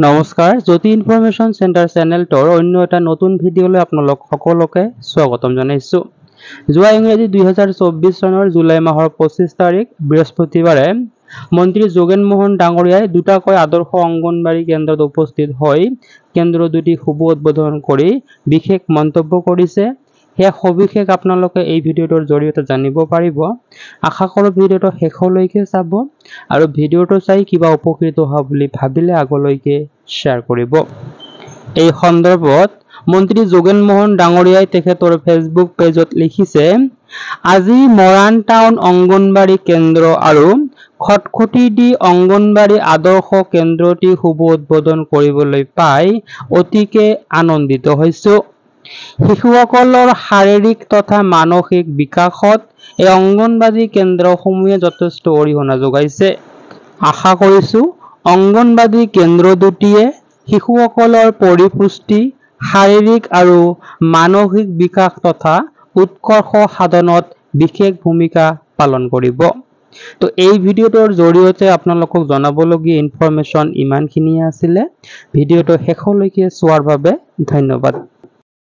নমস্কাৰ জ্যোতি information centre চেনেলটোৰ অন্য এটা নতুন ভিডিঅ'লৈ আপোনালোক সকলোকে স্বাগতম জনাইছো। যোৱা ইংৰাজী 2024 চনৰ জুলাই মাহৰ 25 তাৰিখ বৃহস্পতিবাৰে মন্ত্ৰী যোগেন মোহন ডাঙৰীয়াই দুটাকৈ আদৰ্শ অংগনবাড়ী কেন্দ্ৰত উপস্থিত হৈ কেন্দ্ৰ দুটি শুভ উদ্বোধন কৰি বিশেষ মন্তব্য কৰিছে। সেই সবিশেষ আপোনালোকে এই ভিডিঅ'টোৰ জৰিয়তে জানিব পাৰিব। আশা কৰোঁ ভিডিঅ'টো শেষলৈকে চাব আৰু ভিডিঅ'টো চাই কিবা উপকৃত হোৱা বুলি ভাবিলে আগলৈকে শ্বেয়াৰ কৰিব। এই সন্দৰ্ভত মন্ত্ৰী যোগেন মোহন ডাঙৰীয়াই তেখেতৰ ফেচবুক পেজত লিখিছে, আজি মৰাণ টাউন অংগনবাড়ী কেন্দ্ৰ আৰু খটখটিডি অংগনবাড়ী আদৰ্শ কেন্দ্ৰটি শুভ উদ্বোধন কৰিবলৈ পাই অতিকে আনন্দিত হৈছোঁ। শিশুসকলৰ শাৰীৰিক তথা মানসিক বিকাশত এই অংগনবাড়ী কেন্দ্ৰসমূহে যথেষ্ট অৰিহণা যোগাইছে। আশা কৰিছোঁ অংগনবাড়ী কেন্দ্ৰ দুটিয়ে শিশুসকলৰ পৰিপুষ্টি, শাৰীৰিক আৰু মানসিক বিকাশ তথা উৎকৰ্ষ সাধনত বিশেষ ভূমিকা পালন কৰিব। তো এই ভিডিঅ'টোৰ জৰিয়তে আপোনালোকক জনাবলগীয়া ইনফৰমেশ্যন ইমানখিনিয়ে আছিলে। ভিডিঅ'টো শেষলৈকে চোৱাৰ বাবে ধন্যবাদ।